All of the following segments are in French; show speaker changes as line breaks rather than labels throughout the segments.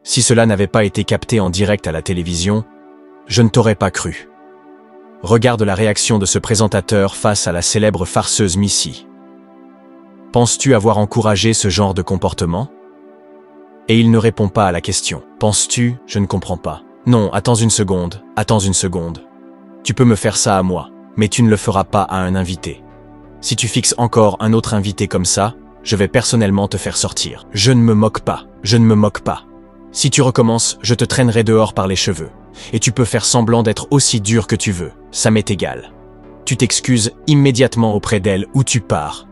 Si cela n'avait pas été capté en direct à la télévision, je ne t'aurais pas cru. Regarde la réaction de ce présentateur face à la célèbre farceuse Missy. Penses-tu avoir encouragé ce genre de comportement? Et il ne répond pas à la question. Penses-tu? Je ne comprends pas. Non, attends une seconde. Tu peux me faire ça à moi, mais tu ne le feras pas à un invité. Si tu fixes encore un autre invité comme ça, je vais personnellement te faire sortir. Je ne me moque pas. Si tu recommences, je te traînerai dehors par les cheveux. Et tu peux faire semblant d'être aussi dur que tu veux, ça m'est égal. Tu t'excuses immédiatement auprès d'elle ou tu pars.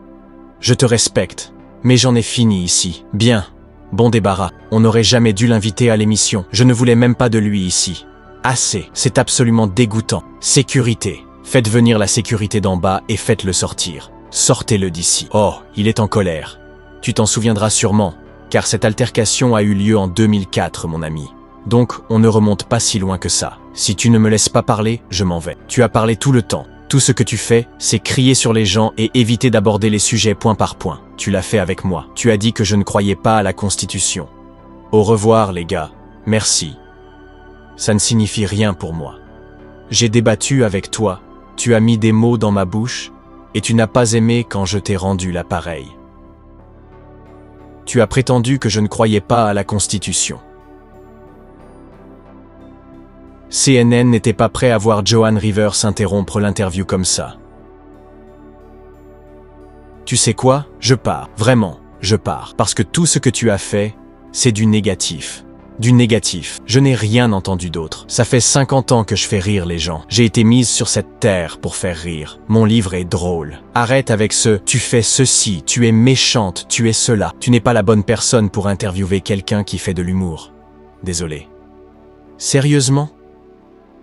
Je te respecte, mais j'en ai fini ici. Bien. Bon débarras, on n'aurait jamais dû l'inviter à l'émission. Je ne voulais même pas de lui ici. Assez, c'est absolument dégoûtant. Sécurité. Faites venir la sécurité d'en bas et faites-le sortir. Sortez-le d'ici. Oh, il est en colère. Tu t'en souviendras sûrement, car cette altercation a eu lieu en 2004, mon ami. Donc, on ne remonte pas si loin que ça. Si tu ne me laisses pas parler, je m'en vais. Tu as parlé tout le temps. Tout ce que tu fais, c'est crier sur les gens et éviter d'aborder les sujets point par point. Tu l'as fait avec moi. Tu as dit que je ne croyais pas à la Constitution. Au revoir, les gars. Merci. Ça ne signifie rien pour moi. J'ai débattu avec toi, tu as mis des mots dans ma bouche, et tu n'as pas aimé quand je t'ai rendu l'appareil. Tu as prétendu que je ne croyais pas à la Constitution. CNN n'était pas prêt à voir Joan Rivers interrompre l'interview comme ça. Tu sais quoi? Je pars. Vraiment, je pars. Parce que tout ce que tu as fait, c'est du négatif. Du négatif. Je n'ai rien entendu d'autre. Ça fait 50 ans que je fais rire les gens. J'ai été mise sur cette terre pour faire rire. Mon livre est drôle. Arrête avec ce « tu fais ceci, tu es méchante, tu es cela ». Tu n'es pas la bonne personne pour interviewer quelqu'un qui fait de l'humour. Désolé. Sérieusement?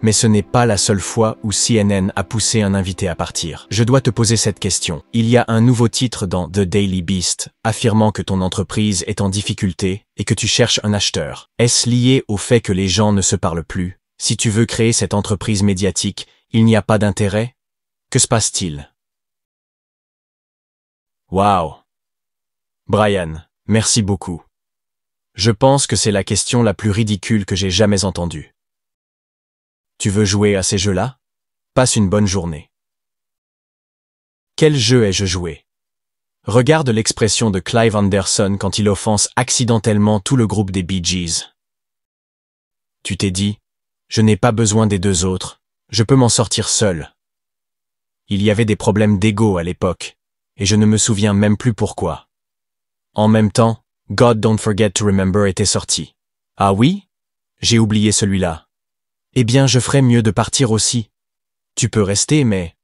Mais ce n'est pas la seule fois où CNN a poussé un invité à partir. Je dois te poser cette question. Il y a un nouveau titre dans The Daily Beast affirmant que ton entreprise est en difficulté et que tu cherches un acheteur. Est-ce lié au fait que les gens ne se parlent plus? Si tu veux créer cette entreprise médiatique, il n'y a pas d'intérêt? Que se passe-t-il? Waouh! Brian, merci beaucoup. Je pense que c'est la question la plus ridicule que j'ai jamais entendue. Tu veux jouer à ces jeux-là? Passe une bonne journée. Quel jeu ai-je joué? Regarde l'expression de Clive Anderson quand il offense accidentellement tout le groupe des Bee Gees. Tu t'es dit, je n'ai pas besoin des deux autres, je peux m'en sortir seul. Il y avait des problèmes d'ego à l'époque, et je ne me souviens même plus pourquoi. En même temps, God Don't Forget to Remember était sorti. Ah oui? J'ai oublié celui-là. Eh bien, je ferais mieux de partir aussi. Tu peux rester, mais...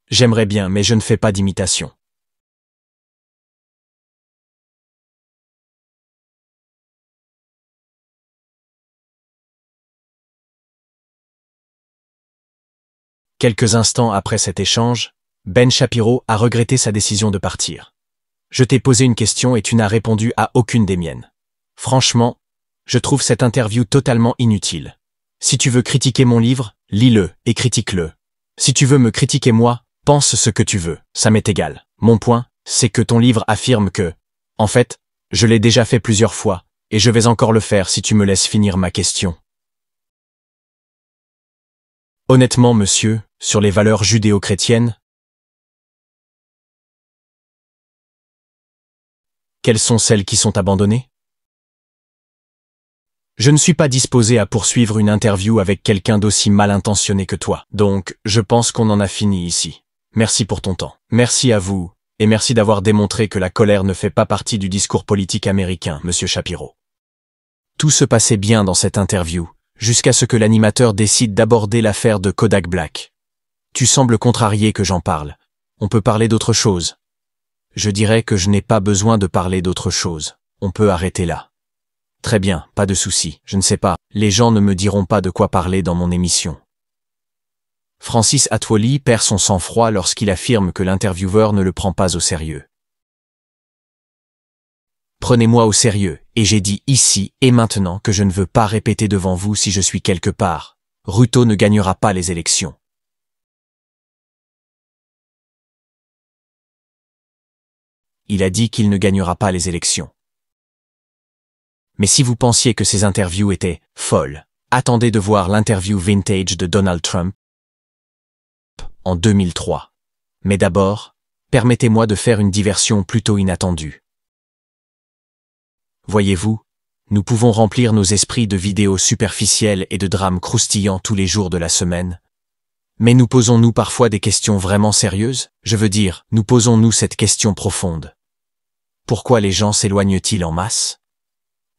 J'aimerais bien, mais je ne fais pas d'imitation. Quelques instants après cet échange, Ben Shapiro a regretté sa décision de partir. Je t'ai posé une question et tu n'as répondu à aucune des miennes. Franchement, je trouve cette interview totalement inutile. Si tu veux critiquer mon livre, lis-le et critique-le. Si tu veux me critiquer moi, pense ce que tu veux, ça m'est égal. Mon point, c'est que ton livre affirme que, en fait, je l'ai déjà fait plusieurs fois, et je vais encore le faire si tu me laisses finir ma question. Honnêtement, monsieur, sur les valeurs judéo-chrétiennes, quelles sont celles qui sont abandonnées? Je ne suis pas disposé à poursuivre une interview avec quelqu'un d'aussi mal intentionné que toi. Donc, je pense qu'on en a fini ici. Merci pour ton temps. Merci à vous, et merci d'avoir démontré que la colère ne fait pas partie du discours politique américain, monsieur Shapiro. Tout se passait bien dans cette interview, jusqu'à ce que l'animateur décide d'aborder l'affaire de Kodak Black. Tu sembles contrarié que j'en parle. On peut parler d'autre chose. Je dirais que je n'ai pas besoin de parler d'autre chose. On peut arrêter là. Très bien, pas de souci, je ne sais pas, les gens ne me diront pas de quoi parler dans mon émission. Francis Atwoli perd son sang-froid lorsqu'il affirme que l'intervieweur ne le prend pas au sérieux. Prenez-moi au sérieux, et j'ai dit ici et maintenant que je ne veux pas répéter devant vous si je suis quelque part. Ruto ne gagnera pas les élections. Il a dit qu'il ne gagnera pas les élections. Mais si vous pensiez que ces interviews étaient folles, attendez de voir l'interview vintage de Donald Trump en 2003. Mais d'abord, permettez-moi de faire une diversion plutôt inattendue. Voyez-vous, nous pouvons remplir nos esprits de vidéos superficielles et de drames croustillants tous les jours de la semaine. Mais nous posons-nous parfois des questions vraiment sérieuses? Je veux dire, nous posons-nous cette question profonde. Pourquoi les gens s'éloignent-ils en masse?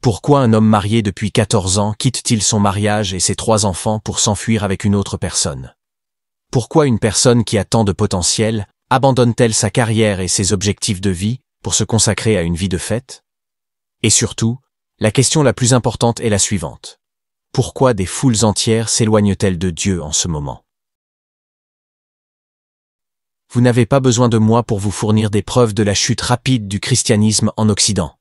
Pourquoi un homme marié depuis 14 ans quitte-t-il son mariage et ses 3 enfants pour s'enfuir avec une autre personne? Pourquoi une personne qui a tant de potentiel abandonne-t-elle sa carrière et ses objectifs de vie pour se consacrer à une vie de fête? Et surtout, la question la plus importante est la suivante. Pourquoi des foules entières s'éloignent-elles de Dieu en ce moment? Vous n'avez pas besoin de moi pour vous fournir des preuves de la chute rapide du christianisme en Occident.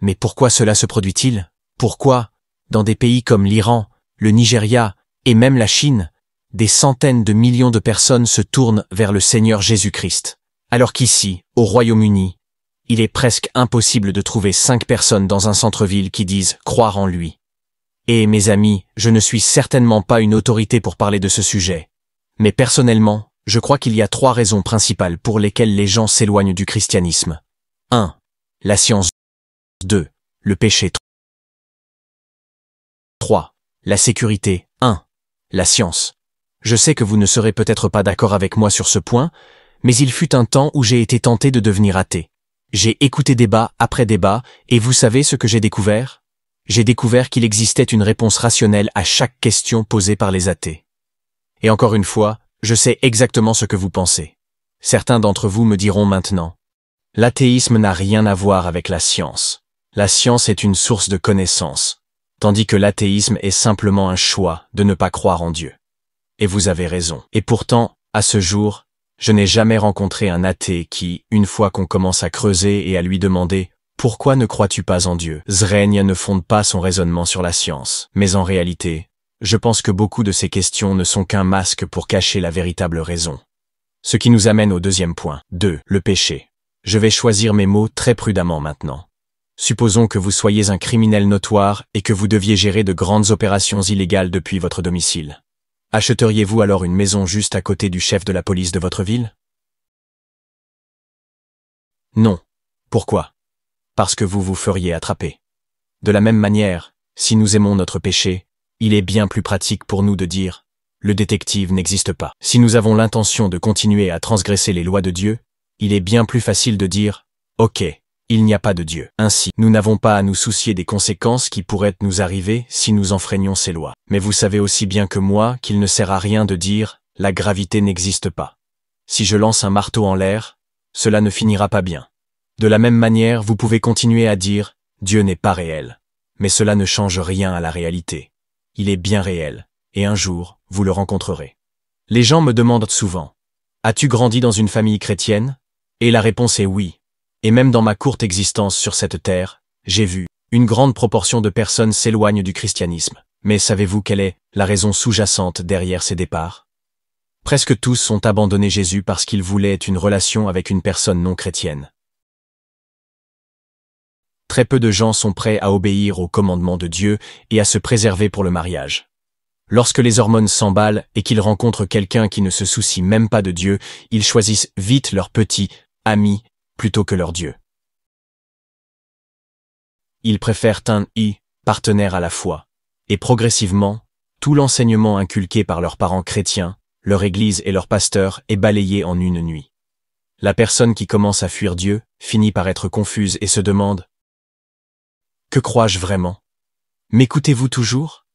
Mais pourquoi cela se produit-il? Pourquoi, dans des pays comme l'Iran, le Nigeria et même la Chine, des centaines de millions de personnes se tournent vers le Seigneur Jésus-Christ, alors qu'ici, au Royaume-Uni, il est presque impossible de trouver 5 personnes dans un centre-ville qui disent croire en lui. Et mes amis, je ne suis certainement pas une autorité pour parler de ce sujet. Mais personnellement, je crois qu'il y a 3 raisons principales pour lesquelles les gens s'éloignent du christianisme. 1. La science. 2. Le péché. 3. La sécurité. 1. La science. Je sais que vous ne serez peut-être pas d'accord avec moi sur ce point, mais il fut un temps où j'ai été tenté de devenir athée. J'ai écouté débat après débat, et vous savez ce que j'ai découvert? J'ai découvert qu'il existait une réponse rationnelle à chaque question posée par les athées. Et encore une fois, je sais exactement ce que vous pensez. Certains d'entre vous me diront maintenant, l'athéisme n'a rien à voir avec la science. La science est une source de connaissances, tandis que l'athéisme est simplement un choix de ne pas croire en Dieu. Et vous avez raison. Et pourtant, à ce jour, je n'ai jamais rencontré un athée qui, une fois qu'on commence à creuser et à lui demander « Pourquoi ne crois-tu pas en Dieu ?» Zrenia ne fonde pas son raisonnement sur la science. Mais en réalité, je pense que beaucoup de ces questions ne sont qu'un masque pour cacher la véritable raison. Ce qui nous amène au deuxième point. 2. Le péché. Je vais choisir mes mots très prudemment maintenant. Supposons que vous soyez un criminel notoire et que vous deviez gérer de grandes opérations illégales depuis votre domicile. Achèteriez-vous alors une maison juste à côté du chef de la police de votre ville? Non. Pourquoi? Parce que vous vous feriez attraper. De la même manière, si nous aimons notre péché, il est bien plus pratique pour nous de dire « le détective n'existe pas ». Si nous avons l'intention de continuer à transgresser les lois de Dieu, il est bien plus facile de dire « ok ». Il n'y a pas de Dieu. Ainsi, nous n'avons pas à nous soucier des conséquences qui pourraient nous arriver si nous enfreignons ces lois. Mais vous savez aussi bien que moi qu'il ne sert à rien de dire « la gravité n'existe pas ». Si je lance un marteau en l'air, cela ne finira pas bien. De la même manière, vous pouvez continuer à dire « Dieu n'est pas réel ». Mais cela ne change rien à la réalité. Il est bien réel, et un jour, vous le rencontrerez. Les gens me demandent souvent « As-tu grandi dans une famille chrétienne ?» Et la réponse est oui. Et même dans ma courte existence sur cette terre, j'ai vu une grande proportion de personnes s'éloignent du christianisme. Mais savez-vous quelle est la raison sous-jacente derrière ces départs? Presque tous ont abandonné Jésus parce qu'ils voulaient une relation avec une personne non chrétienne. Très peu de gens sont prêts à obéir aux commandements de Dieu et à se préserver pour le mariage. Lorsque les hormones s'emballent et qu'ils rencontrent quelqu'un qui ne se soucie même pas de Dieu, ils choisissent vite leur petit ami plutôt que leur Dieu. Ils préfèrent un partenaire à la foi. Et progressivement, tout l'enseignement inculqué par leurs parents chrétiens, leur église et leur pasteur est balayé en une nuit. La personne qui commence à fuir Dieu finit par être confuse et se demande « Que crois-je vraiment? M'écoutez-vous toujours?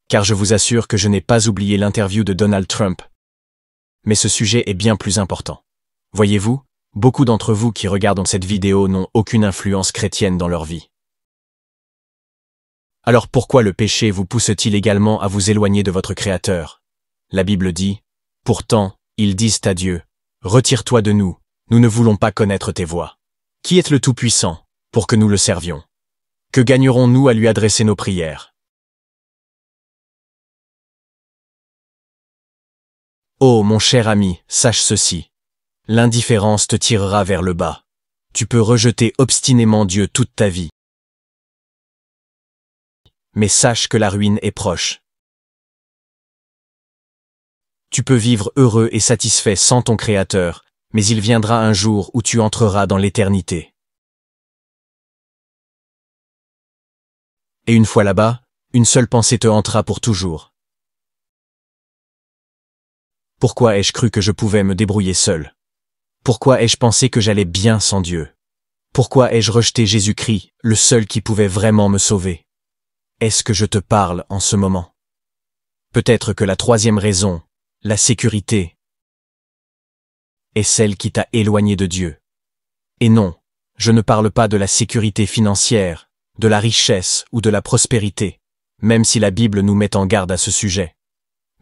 Car je vous assure que je n'ai pas oublié l'interview de Donald Trump. Mais ce sujet est bien plus important. Voyez-vous, beaucoup d'entre vous qui regardent cette vidéo n'ont aucune influence chrétienne dans leur vie. Alors pourquoi le péché vous pousse-t-il également à vous éloigner de votre Créateur? La Bible dit, « Pourtant, ils disent à Dieu, « Retire-toi de nous, nous ne voulons pas connaître tes voies. Qui est le Tout-Puissant, pour que nous le servions? Que gagnerons-nous à lui adresser nos prières? » Oh, mon cher ami, sache ceci. L'indifférence te tirera vers le bas. Tu peux rejeter obstinément Dieu toute ta vie. Mais sache que la ruine est proche. Tu peux vivre heureux et satisfait sans ton Créateur, mais il viendra un jour où tu entreras dans l'éternité. Et une fois là-bas, une seule pensée te hantera pour toujours. Pourquoi ai-je cru que je pouvais me débrouiller seul? Pourquoi ai-je pensé que j'allais bien sans Dieu? Pourquoi ai-je rejeté Jésus-Christ, le seul qui pouvait vraiment me sauver? Est-ce que je te parle en ce moment? Peut-être que la troisième raison, la sécurité, est celle qui t'a éloigné de Dieu. Et non, je ne parle pas de la sécurité financière, de la richesse ou de la prospérité, même si la Bible nous met en garde à ce sujet.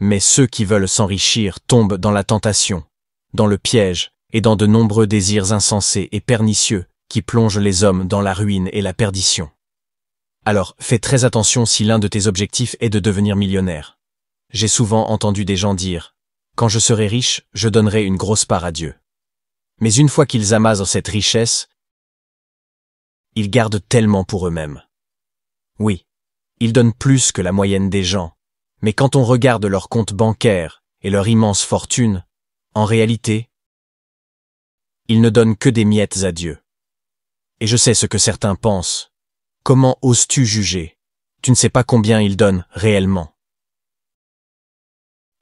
Mais ceux qui veulent s'enrichir tombent dans la tentation, dans le piège et dans de nombreux désirs insensés et pernicieux qui plongent les hommes dans la ruine et la perdition. Alors, fais très attention si l'un de tes objectifs est de devenir millionnaire. J'ai souvent entendu des gens dire « Quand je serai riche, je donnerai une grosse part à Dieu. » Mais une fois qu'ils amassent cette richesse, ils gardent tellement pour eux-mêmes. Oui, ils donnent plus que la moyenne des gens, mais quand on regarde leur compte bancaire et leur immense fortune, en réalité, ils ne donnent que des miettes à Dieu. Et je sais ce que certains pensent. Comment oses-tu juger? Tu ne sais pas combien ils donnent réellement.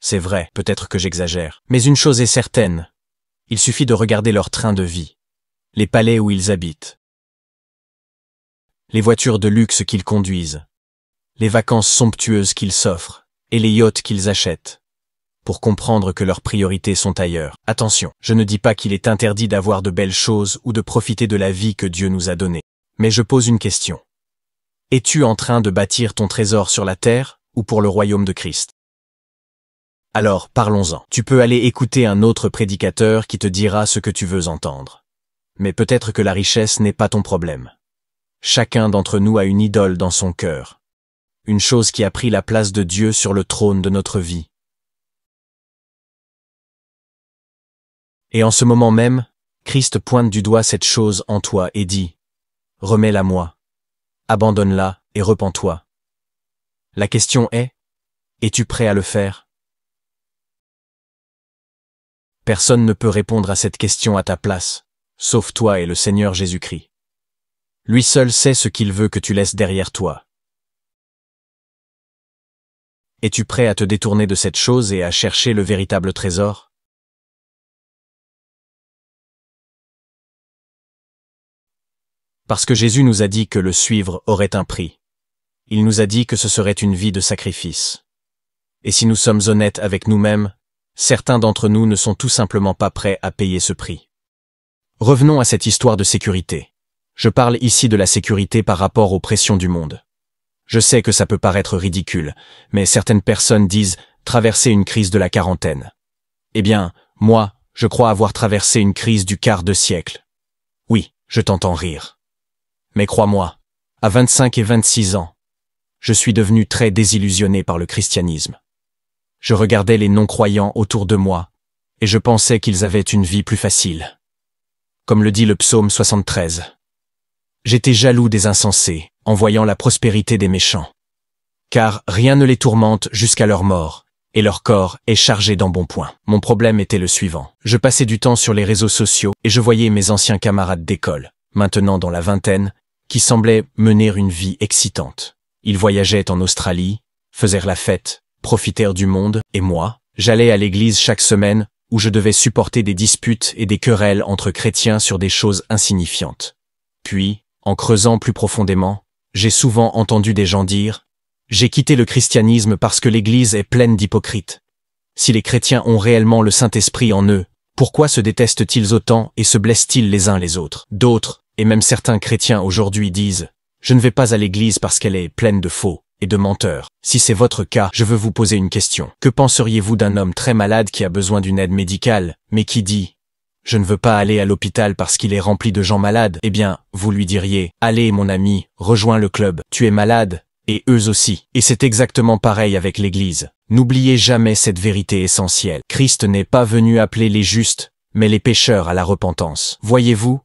C'est vrai, peut-être que j'exagère, mais une chose est certaine. Il suffit de regarder leur train de vie, les palais où ils habitent, les voitures de luxe qu'ils conduisent, les vacances somptueuses qu'ils s'offrent et les yachts qu'ils achètent, pour comprendre que leurs priorités sont ailleurs. Attention, je ne dis pas qu'il est interdit d'avoir de belles choses ou de profiter de la vie que Dieu nous a donnée. Mais je pose une question. Es-tu en train de bâtir ton trésor sur la terre ou pour le royaume de Christ? Alors, parlons-en. Tu peux aller écouter un autre prédicateur qui te dira ce que tu veux entendre. Mais peut-être que la richesse n'est pas ton problème. Chacun d'entre nous a une idole dans son cœur. Une chose qui a pris la place de Dieu sur le trône de notre vie. Et en ce moment même, Christ pointe du doigt cette chose en toi et dit « Remets-la moi, abandonne-la et repens-toi. » La question est « Es-tu prêt à le faire ?» Personne ne peut répondre à cette question à ta place, sauf toi et le Seigneur Jésus-Christ. Lui seul sait ce qu'il veut que tu laisses derrière toi. Es-tu prêt à te détourner de cette chose et à chercher le véritable trésor? Parce que Jésus nous a dit que le suivre aurait un prix. Il nous a dit que ce serait une vie de sacrifice. Et si nous sommes honnêtes avec nous-mêmes, certains d'entre nous ne sont tout simplement pas prêts à payer ce prix. Revenons à cette histoire de sécurité. Je parle ici de la sécurité par rapport aux pressions du monde. Je sais que ça peut paraître ridicule, mais certaines personnes disent traverser une crise de la quarantaine. Eh bien, moi, je crois avoir traversé une crise du quart de siècle. Oui, je t'entends rire. Mais crois-moi, à 25 et 26 ans, je suis devenu très désillusionné par le christianisme. Je regardais les non-croyants autour de moi, et je pensais qu'ils avaient une vie plus facile. Comme le dit le psaume 73. J'étais jaloux des insensés, en voyant la prospérité des méchants. Car rien ne les tourmente jusqu'à leur mort, et leur corps est chargé d'embonpoint. Mon problème était le suivant. Je passais du temps sur les réseaux sociaux, et je voyais mes anciens camarades d'école, maintenant dans la vingtaine, qui semblaient mener une vie excitante. Ils voyageaient en Australie, faisaient la fête, profitèrent du monde, et moi, j'allais à l'église chaque semaine, où je devais supporter des disputes et des querelles entre chrétiens sur des choses insignifiantes. Puis, en creusant plus profondément, j'ai souvent entendu des gens dire « J'ai quitté le christianisme parce que l'église est pleine d'hypocrites. Si les chrétiens ont réellement le Saint-Esprit en eux, pourquoi se détestent-ils autant et se blessent-ils les uns les autres ?» D'autres, et même certains chrétiens aujourd'hui disent « Je ne vais pas à l'église parce qu'elle est pleine de faux et de menteurs. » Si c'est votre cas, je veux vous poser une question. Que penseriez-vous d'un homme très malade qui a besoin d'une aide médicale, mais qui dit « Je ne veux pas aller à l'hôpital parce qu'il est rempli de gens malades ?» Eh bien, vous lui diriez « Allez, mon ami, rejoins le club. Tu es malade, et eux aussi. » Et c'est exactement pareil avec l'église. N'oubliez jamais cette vérité essentielle. Christ n'est pas venu appeler les justes, mais les pécheurs à la repentance. Voyez-vous,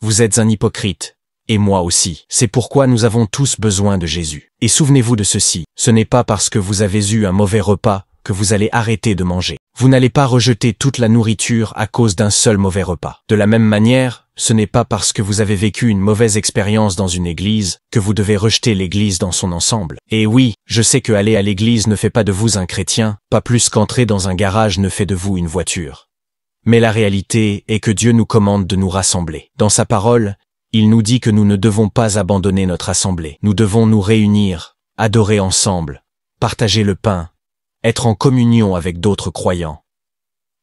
Vous êtes un hypocrite. Et moi aussi. C'est pourquoi nous avons tous besoin de Jésus. Et souvenez-vous de ceci, ce n'est pas parce que vous avez eu un mauvais repas que vous allez arrêter de manger. Vous n'allez pas rejeter toute la nourriture à cause d'un seul mauvais repas. De la même manière, ce n'est pas parce que vous avez vécu une mauvaise expérience dans une église que vous devez rejeter l'église dans son ensemble. Et oui, je sais que aller à l'église ne fait pas de vous un chrétien, pas plus qu'entrer dans un garage ne fait de vous une voiture. Mais la réalité est que Dieu nous commande de nous rassembler. Dans sa parole, il nous dit que nous ne devons pas abandonner notre assemblée. Nous devons nous réunir, adorer ensemble, partager le pain, être en communion avec d'autres croyants.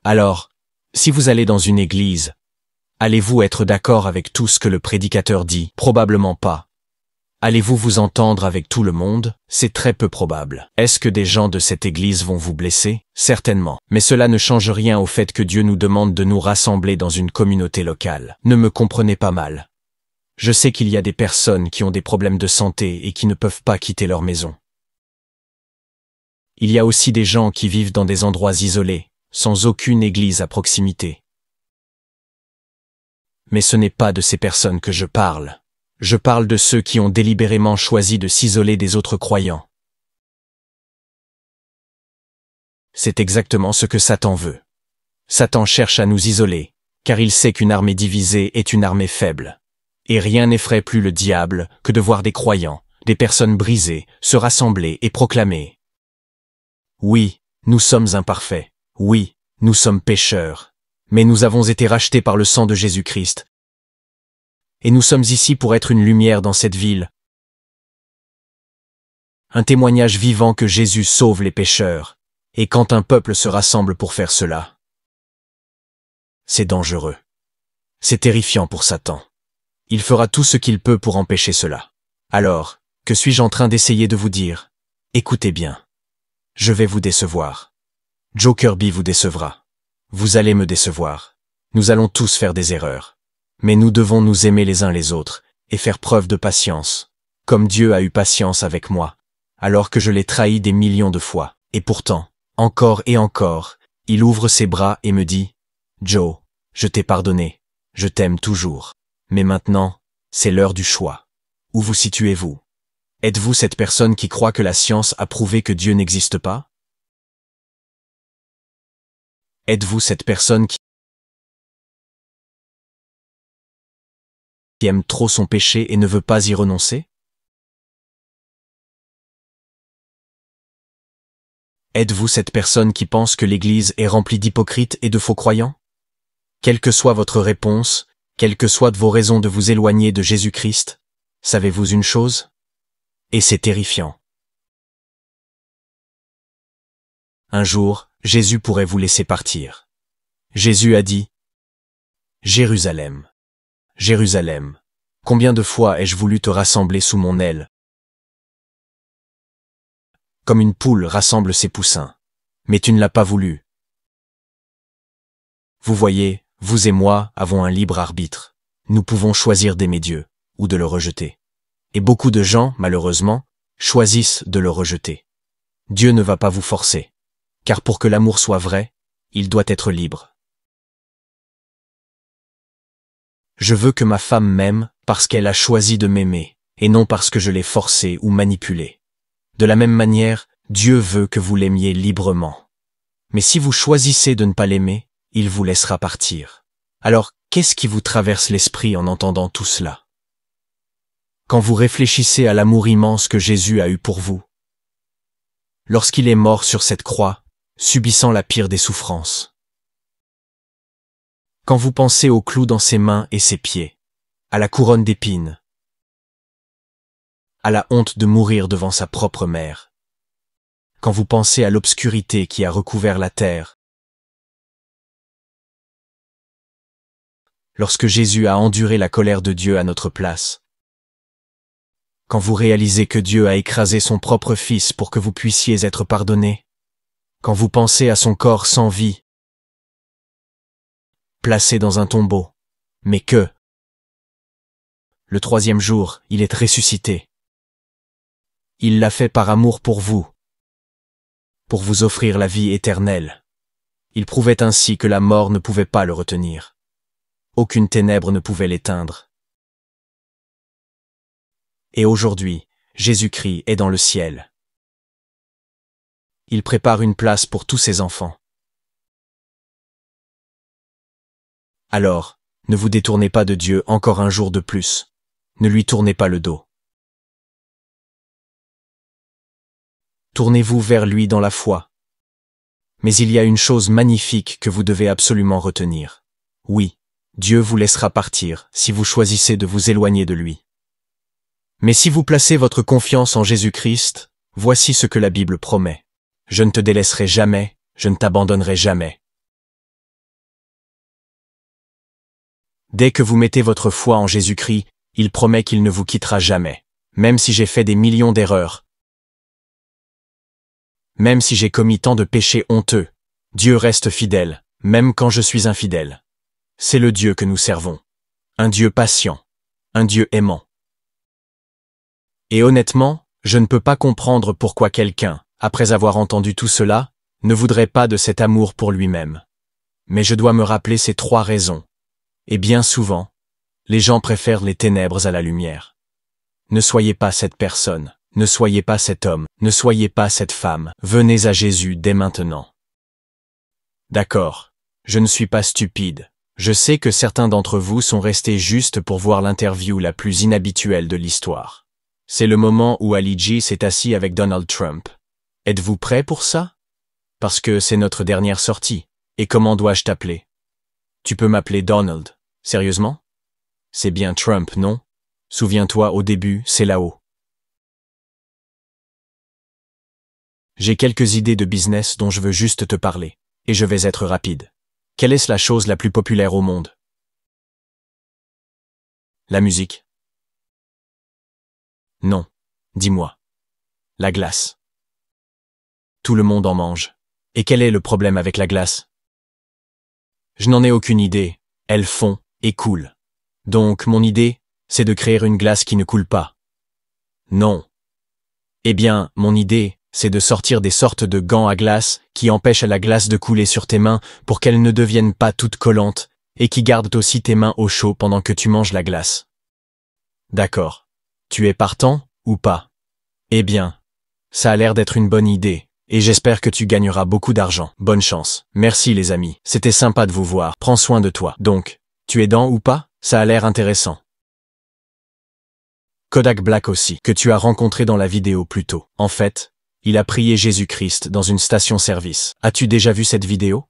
Alors, si vous allez dans une église, allez-vous être d'accord avec tout ce que le prédicateur dit? Probablement pas. Allez-vous vous entendre avec tout le monde? C'est très peu probable. Est-ce que des gens de cette église vont vous blesser? Certainement. Mais cela ne change rien au fait que Dieu nous demande de nous rassembler dans une communauté locale. Ne me comprenez pas mal. Je sais qu'il y a des personnes qui ont des problèmes de santé et qui ne peuvent pas quitter leur maison. Il y a aussi des gens qui vivent dans des endroits isolés, sans aucune église à proximité. Mais ce n'est pas de ces personnes que je parle. Je parle de ceux qui ont délibérément choisi de s'isoler des autres croyants. C'est exactement ce que Satan veut. Satan cherche à nous isoler, car il sait qu'une armée divisée est une armée faible. Et rien n'effraie plus le diable que de voir des croyants, des personnes brisées, se rassembler et proclamer: oui, nous sommes imparfaits. Oui, nous sommes pécheurs. Mais nous avons été rachetés par le sang de Jésus-Christ. Et nous sommes ici pour être une lumière dans cette ville. Un témoignage vivant que Jésus sauve les pécheurs. Et quand un peuple se rassemble pour faire cela, c'est dangereux. C'est terrifiant pour Satan. Il fera tout ce qu'il peut pour empêcher cela. Alors, que suis-je en train d'essayer de vous dire? Écoutez bien. Je vais vous décevoir. Joe Kirby vous décevra. Vous allez me décevoir. Nous allons tous faire des erreurs. Mais nous devons nous aimer les uns les autres et faire preuve de patience, comme Dieu a eu patience avec moi, alors que je l'ai trahi des millions de fois. Et pourtant, encore et encore, il ouvre ses bras et me dit: Joe, je t'ai pardonné, je t'aime toujours. Mais maintenant, c'est l'heure du choix. Où vous situez-vous? Êtes-vous cette personne qui croit que la science a prouvé que Dieu n'existe pas? Êtes-vous cette personne qui aime trop son péché et ne veut pas y renoncer? Êtes-vous cette personne qui pense que l'Église est remplie d'hypocrites et de faux croyants? Quelle que soit votre réponse, quelles que soient vos raisons de vous éloigner de Jésus-Christ, savez-vous une chose? Et c'est terrifiant. Un jour, Jésus pourrait vous laisser partir. Jésus a dit: Jérusalem, Jérusalem, combien de fois ai-je voulu te rassembler sous mon aile, comme une poule rassemble ses poussins, mais tu ne l'as pas voulu. Vous voyez, vous et moi avons un libre arbitre. Nous pouvons choisir d'aimer Dieu, ou de le rejeter. Et beaucoup de gens, malheureusement, choisissent de le rejeter. Dieu ne va pas vous forcer, car pour que l'amour soit vrai, il doit être libre. Je veux que ma femme m'aime parce qu'elle a choisi de m'aimer, et non parce que je l'ai forcée ou manipulée. De la même manière, Dieu veut que vous l'aimiez librement. Mais si vous choisissez de ne pas l'aimer, il vous laissera partir. Alors, qu'est-ce qui vous traverse l'esprit en entendant tout cela? Quand vous réfléchissez à l'amour immense que Jésus a eu pour vous, lorsqu'il est mort sur cette croix, subissant la pire des souffrances. Quand vous pensez au clou dans ses mains et ses pieds, à la couronne d'épines, à la honte de mourir devant sa propre mère, quand vous pensez à l'obscurité qui a recouvert la terre, lorsque Jésus a enduré la colère de Dieu à notre place, quand vous réalisez que Dieu a écrasé son propre Fils pour que vous puissiez être pardonnés, quand vous pensez à son corps sans vie, placé dans un tombeau, mais que, le troisième jour, il est ressuscité. Il l'a fait par amour pour vous offrir la vie éternelle. Il prouvait ainsi que la mort ne pouvait pas le retenir. Aucune ténèbre ne pouvait l'éteindre. Et aujourd'hui, Jésus-Christ est dans le ciel. Il prépare une place pour tous ses enfants. Alors, ne vous détournez pas de Dieu encore un jour de plus. Ne lui tournez pas le dos. Tournez-vous vers lui dans la foi. Mais il y a une chose magnifique que vous devez absolument retenir. Oui, Dieu vous laissera partir si vous choisissez de vous éloigner de lui. Mais si vous placez votre confiance en Jésus-Christ, voici ce que la Bible promet. Je ne te délaisserai jamais, je ne t'abandonnerai jamais. Dès que vous mettez votre foi en Jésus-Christ, il promet qu'il ne vous quittera jamais. Même si j'ai fait des millions d'erreurs, même si j'ai commis tant de péchés honteux, Dieu reste fidèle, même quand je suis infidèle. C'est le Dieu que nous servons. Un Dieu patient, un Dieu aimant. Et honnêtement, je ne peux pas comprendre pourquoi quelqu'un, après avoir entendu tout cela, ne voudrait pas de cet amour pour lui-même. Mais je dois me rappeler ces 3 raisons. Et bien souvent, les gens préfèrent les ténèbres à la lumière. Ne soyez pas cette personne, ne soyez pas cet homme, ne soyez pas cette femme, venez à Jésus dès maintenant. D'accord, je ne suis pas stupide. Je sais que certains d'entre vous sont restés juste pour voir l'interview la plus inhabituelle de l'histoire. C'est le moment où Ali G s'est assis avec Donald Trump. Êtes-vous prêts pour ça? Parce que c'est notre dernière sortie. Et comment dois-je t'appeler? Tu peux m'appeler Donald. Sérieusement? C'est bien Trump, non? Souviens-toi, au début, c'est là-haut. J'ai quelques idées de business dont je veux juste te parler. Et je vais être rapide. Quelle est la chose la plus populaire au monde? La musique? Non. Dis-moi. La glace. Tout le monde en mange. Et quel est le problème avec la glace? Je n'en ai aucune idée. Elles fond et coulent. Donc, mon idée, c'est de créer une glace qui ne coule pas. Non. Eh bien, mon idée, c'est de sortir des sortes de gants à glace qui empêchent la glace de couler sur tes mains pour qu'elles ne deviennent pas toutes collantes et qui gardent aussi tes mains au chaud pendant que tu manges la glace. D'accord. Tu es partant ou pas? Eh bien, ça a l'air d'être une bonne idée. Et j'espère que tu gagneras beaucoup d'argent. Bonne chance. Merci les amis. C'était sympa de vous voir. Prends soin de toi. Donc, tu es dans ou pas? Ça a l'air intéressant. Kodak Black aussi, que tu as rencontré dans la vidéo plus tôt. En fait, il a prié Jésus-Christ dans une station-service. As-tu déjà vu cette vidéo?